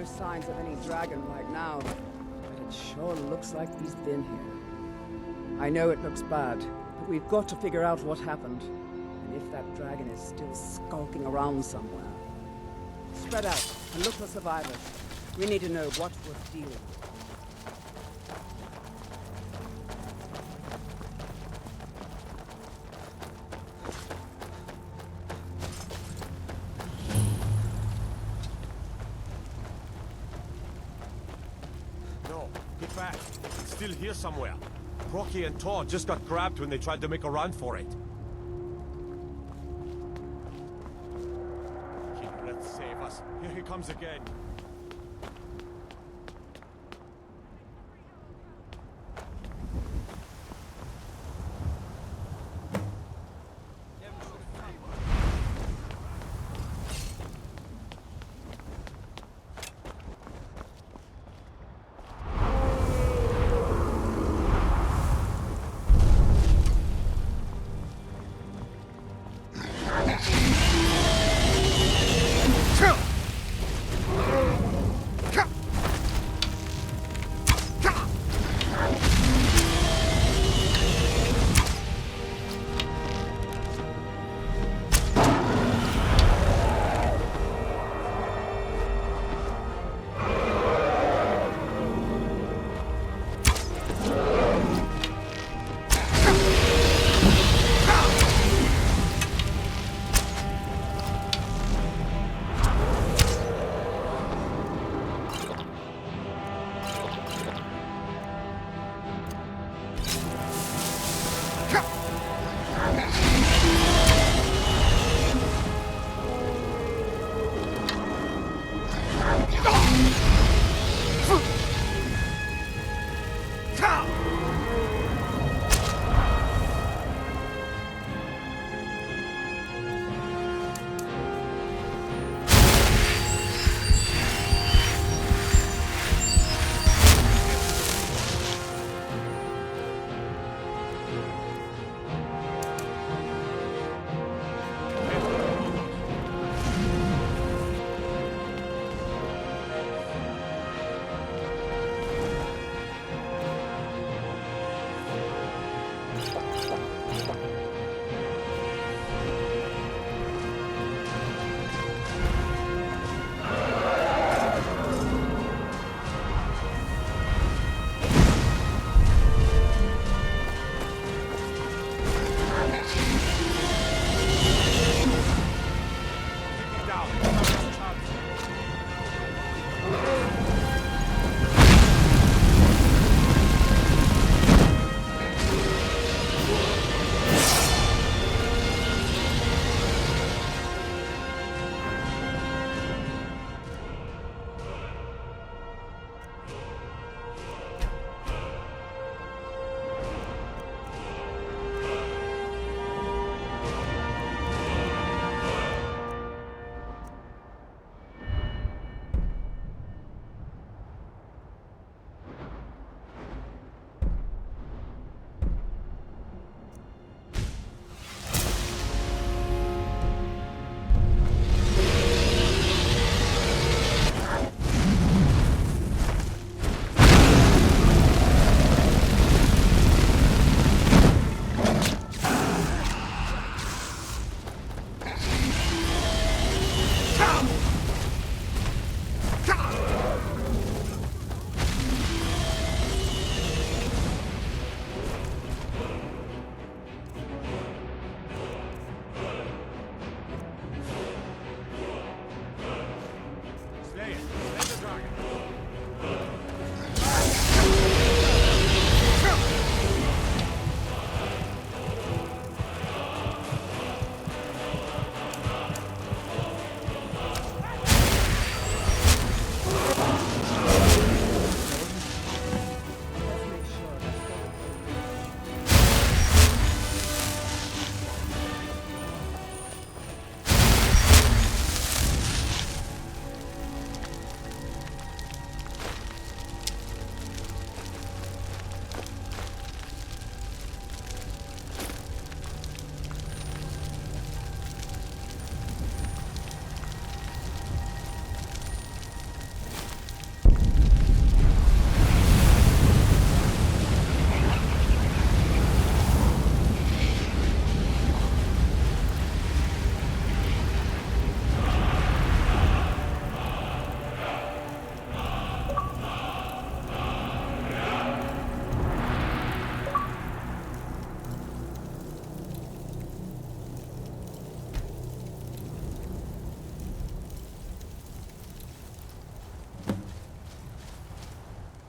no signs of any dragon right now, but it sure looks like he's been here. I know it looks bad, but we've got to figure out what happened, and if that dragon is still skulking around somewhere. Spread out and look for survivors. We need to know what we're dealing with. No, get back. It's still here somewhere. Rocky and Todd just got grabbed when they tried to make a run for it. Here, let's save us. Here he comes again.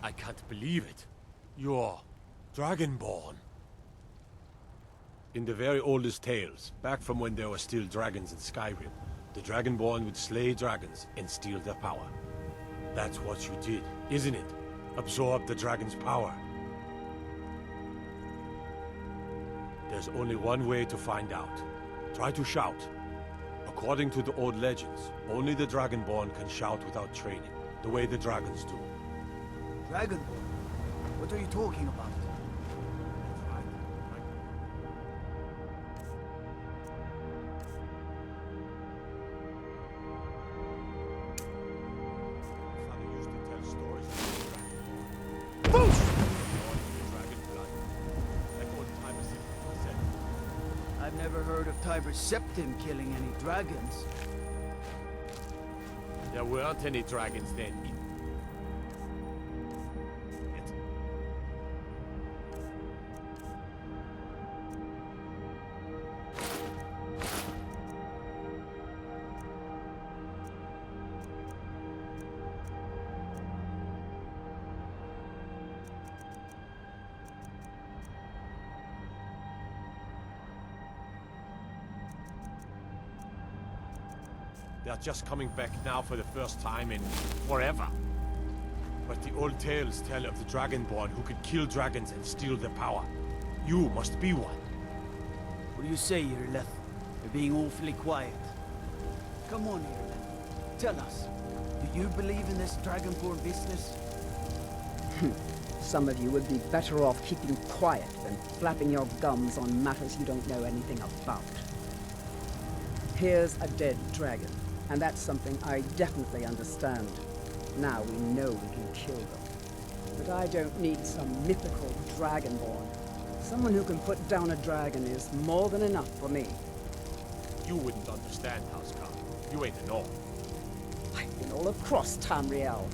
I can't believe it. You're Dragonborn. In the very oldest tales, back from when there were still dragons in Skyrim, the Dragonborn would slay dragons and steal their power. That's what you did, isn't it? Absorb the dragon's power. There's only one way to find out. Try to shout. According to the old legends, only the Dragonborn can shout without training, the way the dragons do. Dragonborn? What are you talking about? I've never heard of Tiber Septim killing any dragons. There weren't any dragons then. They're just coming back now for the first time in forever. But the old tales tell of the Dragonborn who could kill dragons and steal their power. You must be one. What do you say, Irleth? You're being awfully quiet. Come on, Irleth. Tell us. Do you believe in this Dragonborn business? Some of you would be better off keeping quiet than flapping your gums on matters you don't know anything about. Here's a dead dragon, and that's something I definitely understand. Now we know we can kill them. But I don't need some mythical Dragonborn. Someone who can put down a dragon is more than enough for me. You wouldn't understand, Housecarl. You ain't an orc. I've been all across Tamriel.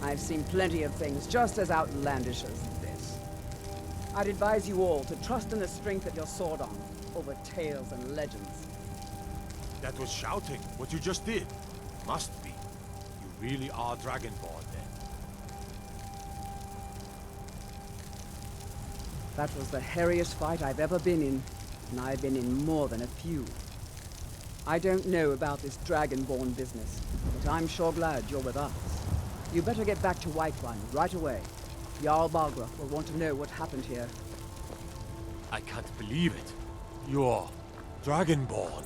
I've seen plenty of things just as outlandish as this. I'd advise you all to trust in the strength of your sword arm over tales and legends. That was shouting, what you just did. Must be. You really are Dragonborn, then. That was the hairiest fight I've ever been in, and I've been in more than a few. I don't know about this Dragonborn business, but I'm sure glad you're with us. You better get back to Whiterun right away. Jarl Balgruuf will want to know what happened here. I can't believe it. You're Dragonborn.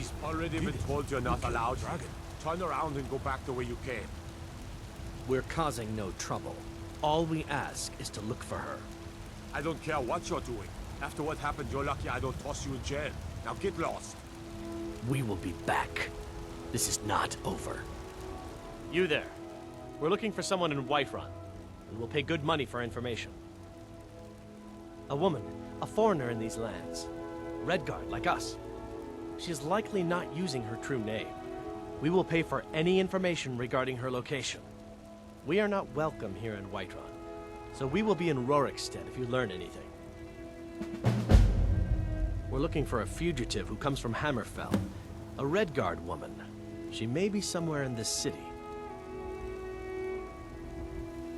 He's already been told you're not allowed. Dragon, turn around and go back the way you came. We're causing no trouble. All we ask is to look for her. I don't care what you're doing. After what happened, you're lucky I don't toss you in jail. Now get lost. We will be back. This is not over. You there. We're looking for someone in Whiterun. We will pay good money for information. A woman, a foreigner in these lands. Redguard, like us. She is likely not using her true name. We will pay for any information regarding her location. We are not welcome here in Whiterun, so we will be in Warwickshire if you learn anything. We're looking for a fugitive who comes from Hammerfell. A Redguard woman. She may be somewhere in this city.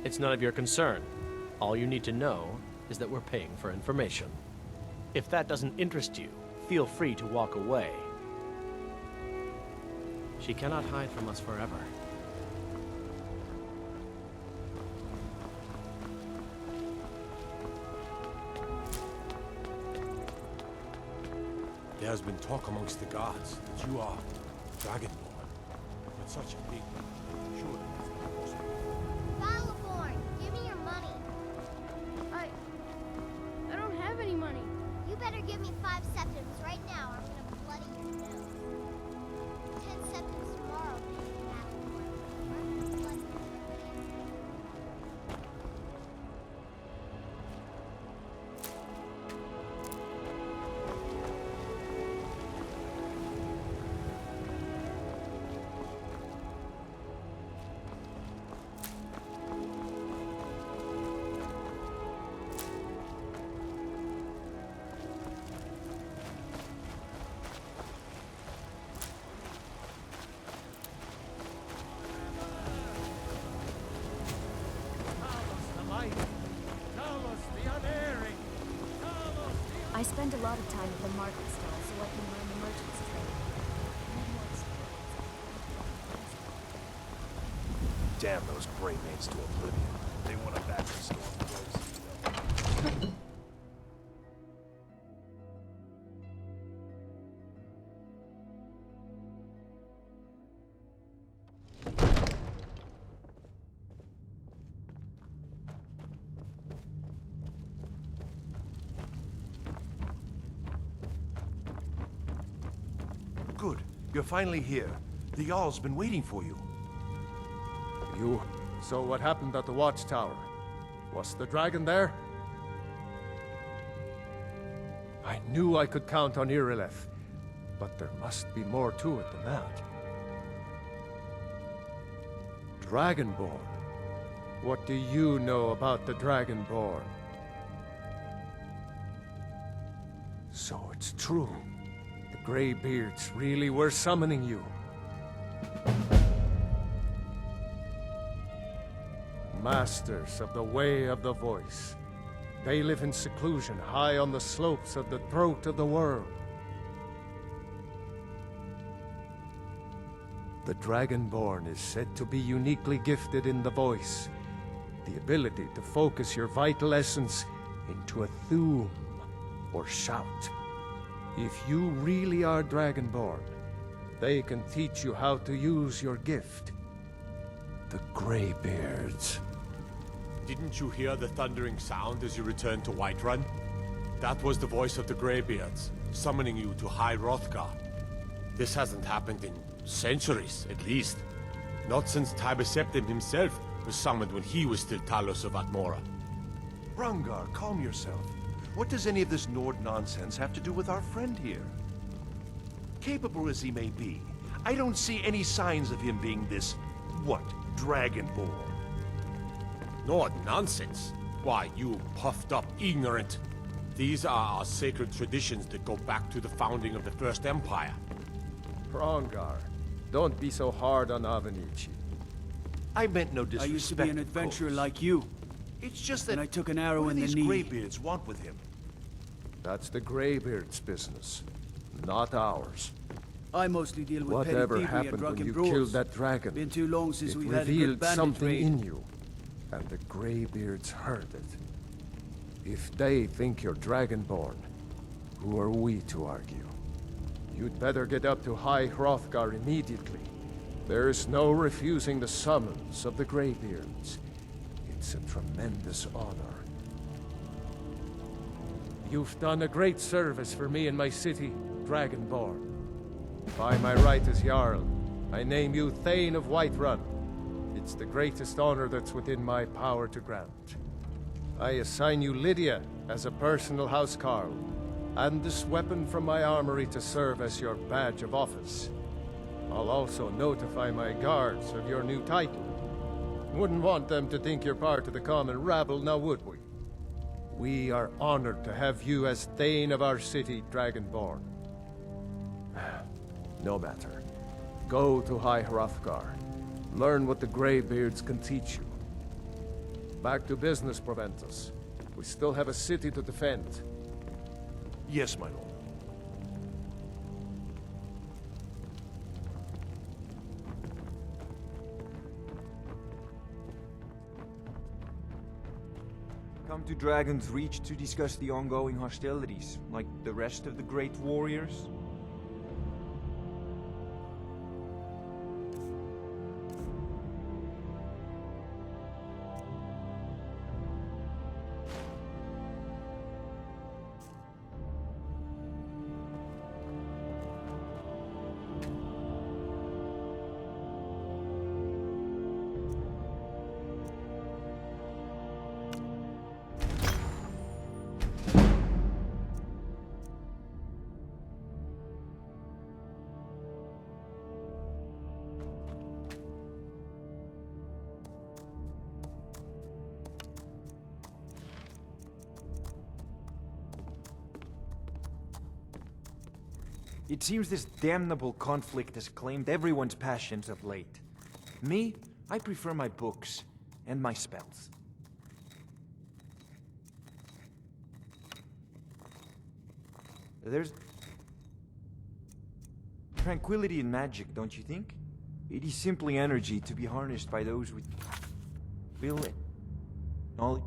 It's none of your concern. All you need to know is that we're paying for information. If that doesn't interest you, feel free to walk away. She cannot hide from us forever. There's been talk amongst the guards that you are Dragonborn. But such a big one, surely it's not possible. Battleborn, give me your money. I don't have any money. You better give me 5 septims right now or I'm gonna bloody your nose. 10 septims tomorrow, Battleborn. Or I'm gonna bloody your nose. I spend a lot of time at the market stall so I can learn the merchant's trade. Damn those Greymaids to Oblivion. They want a back to Stormcloaks. Good. You're finally here. The Jarl's been waiting for you. So what happened at the watchtower? Was the dragon there? I knew I could count on Irileth, but there must be more to it than that. Dragonborn? What do you know about the Dragonborn? So it's true. The Greybeards really were summoning you. Masters of the Way of the Voice. They live in seclusion high on the slopes of the throat of the world. The Dragonborn is said to be uniquely gifted in the voice, the ability to focus your vital essence into a thum, or shout. If you really are Dragonborn, they can teach you how to use your gift. The Greybeards. Didn't you hear the thundering sound as you returned to Whiterun? That was the voice of the Greybeards, summoning you to High Hrothgar. This hasn't happened in centuries, at least. Not since Septim himself was summoned when he was still Talos of Atmora. Hrongar, calm yourself. What does any of this Nord nonsense have to do with our friend here? Capable as he may be, I don't see any signs of him being this, what, Dragonborn? Nord nonsense? Why, you puffed up ignorant. These are our sacred traditions that go back to the founding of the First Empire. Hrongar, don't be so hard on Avenici. I meant no disrespect. I used to be an adventurer like you. It's just that And I took an arrow what in do the these knee. Greybeards want with him? That's the Greybeards' business, not ours. I mostly deal with Whatever petty thievery and happened when drunken you brawls. killed that dragon, Been too long since it we've had a good revealed bandit something raid. in you, and the Greybeards heard it. If they think you're Dragonborn, who are we to argue? You'd better get up to High Hrothgar immediately. There's no refusing the summons of the Greybeards. It's a tremendous honor. You've done a great service for me and my city, Dragonborn. By my right as Jarl, I name you Thane of Whiterun. It's the greatest honor that's within my power to grant. I assign you Lydia as a personal housecarl, and this weapon from my armory to serve as your badge of office. I'll also notify my guards of your new title. Wouldn't want them to think you're part of the common rabble, now would we? We are honored to have you as Thane of our city, Dragonborn. No matter. Go to High Hrothgar. Learn what the Greybeards can teach you. Back to business, Proventus. We still have a city to defend. Yes, my lord. Come to Dragon's Reach to discuss the ongoing hostilities, like the rest of the great warriors? It seems this damnable conflict has claimed everyone's passions of late. Me, I prefer my books and my spells. There's tranquility in magic, don't you think? It is simply energy to be harnessed by those with will and knowledge.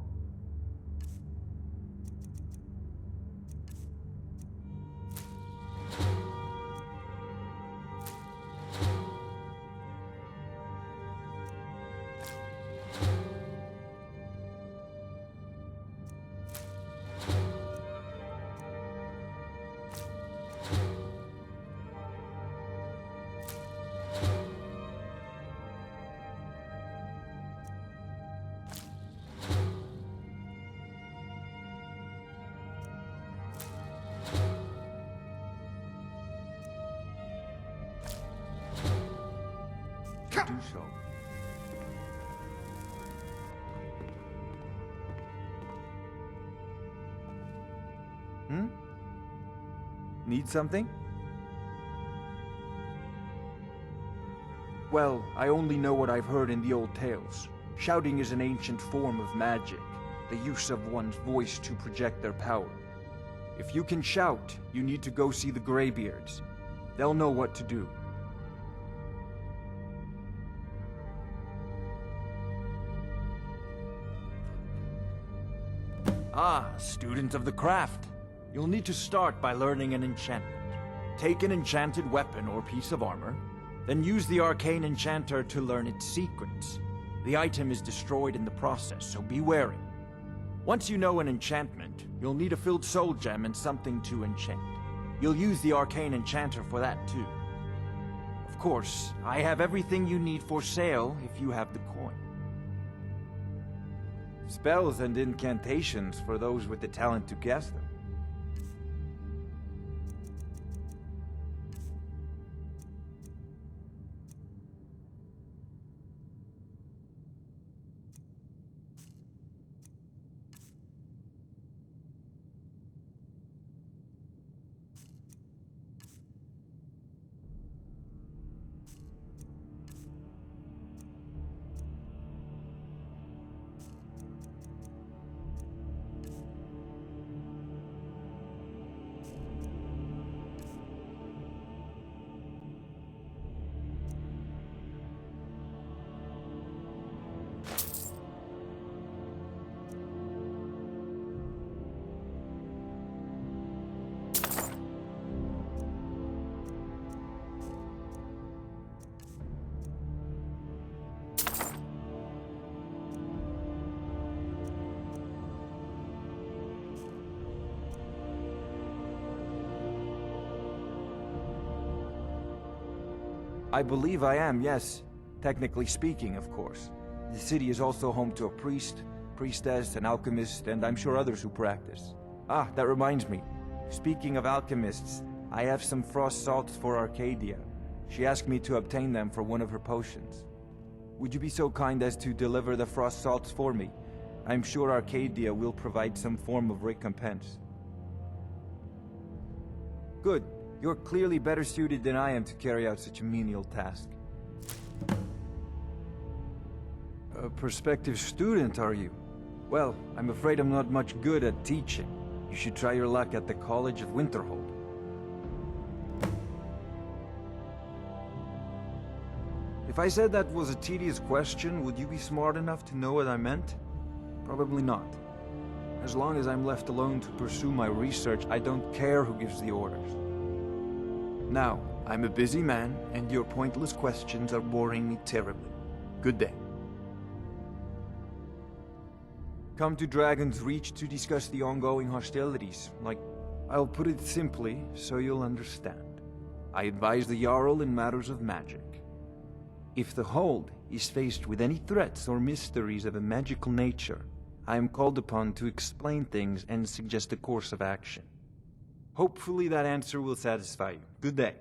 Do so. Need something? Well, I only know what I've heard in the old tales. Shouting is an ancient form of magic, the use of one's voice to project their power. If you can shout, you need to go see the Greybeards. They'll know what to do. Ah, student of the craft. You'll need to start by learning an enchantment. Take an enchanted weapon or piece of armor, then use the arcane enchanter to learn its secrets. The item is destroyed in the process, so be wary. Once you know an enchantment, you'll need a filled soul gem and something to enchant. You'll use the arcane enchanter for that too. Of course, I have everything you need for sale if you have the coin. Spells and incantations for those with the talent to cast them. I believe I am, yes. Technically speaking, of course. The city is also home to a priest, priestess, an alchemist, and I'm sure others who practice. Ah, that reminds me. Speaking of alchemists, I have some frost salts for Arcadia. She asked me to obtain them for one of her potions. Would you be so kind as to deliver the frost salts for me? I'm sure Arcadia will provide some form of recompense. Good. You're clearly better suited than I am to carry out such a menial task. A prospective student, are you? Well, I'm afraid I'm not much good at teaching. You should try your luck at the College of Winterhold. If I said that was a tedious question, would you be smart enough to know what I meant? Probably not. As long as I'm left alone to pursue my research, I don't care who gives the orders. Now, I'm a busy man, and your pointless questions are boring me terribly. Good day. Come to Dragon's Reach to discuss the ongoing hostilities. I'll put it simply, so you'll understand. I advise the Jarl in matters of magic. If the Hold is faced with any threats or mysteries of a magical nature, I am called upon to explain things and suggest a course of action. Hopefully that answer will satisfy you. Good day.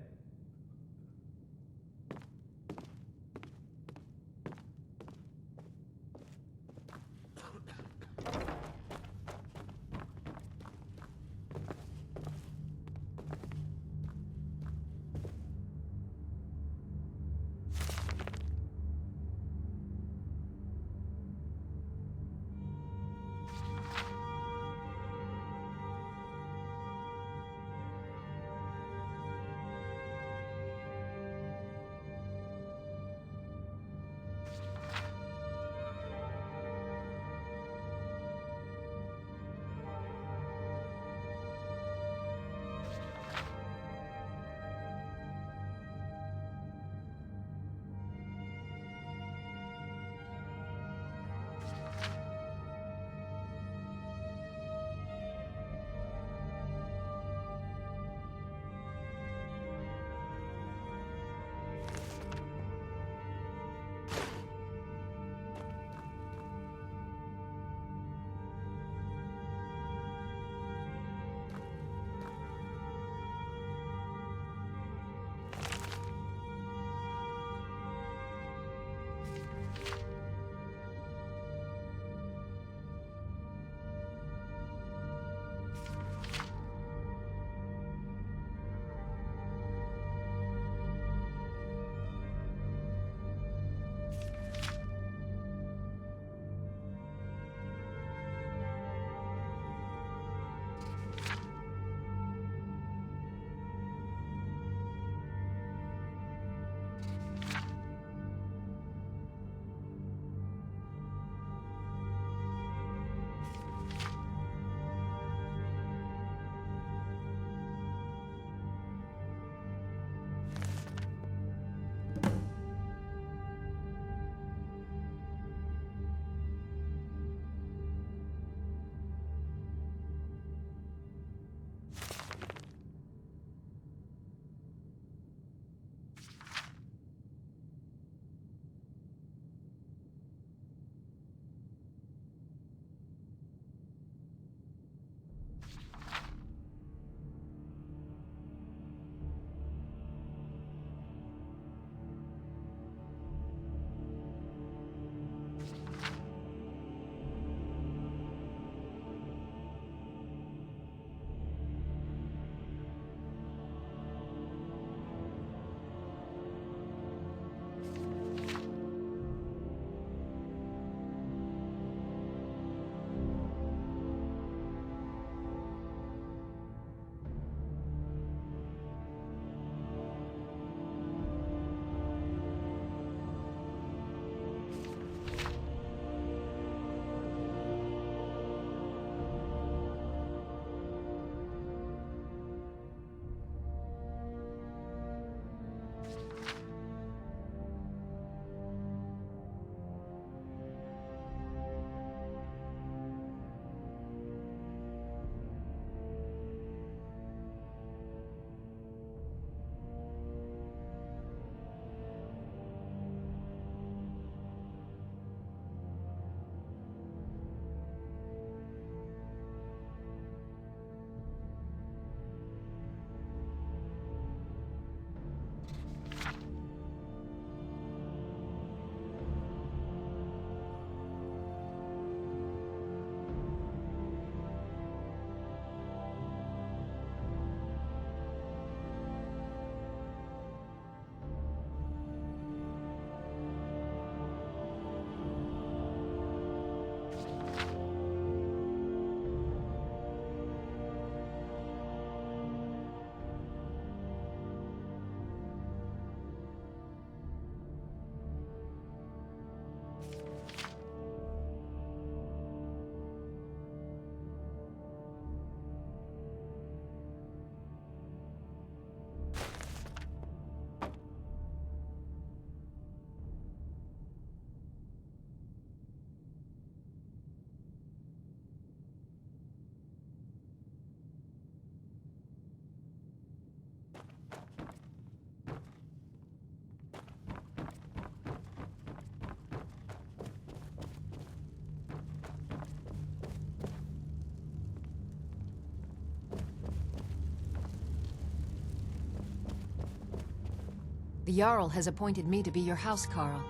The Jarl has appointed me to be your housecarl.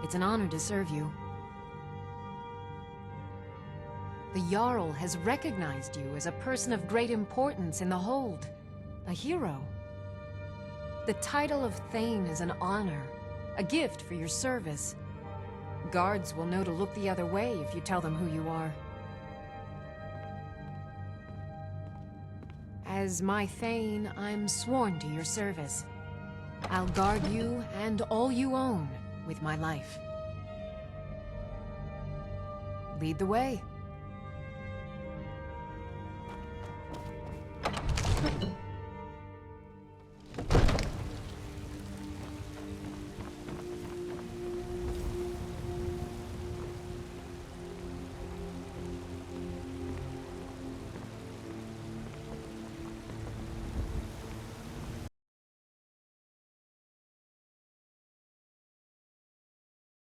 It's an honor to serve you. The Jarl has recognized you as a person of great importance in the Hold. A hero. The title of Thane is an honor, a gift for your service. Guards will know to look the other way if you tell them who you are. As my Thane, I'm sworn to your service. I'll guard you and all you own with my life. Lead the way.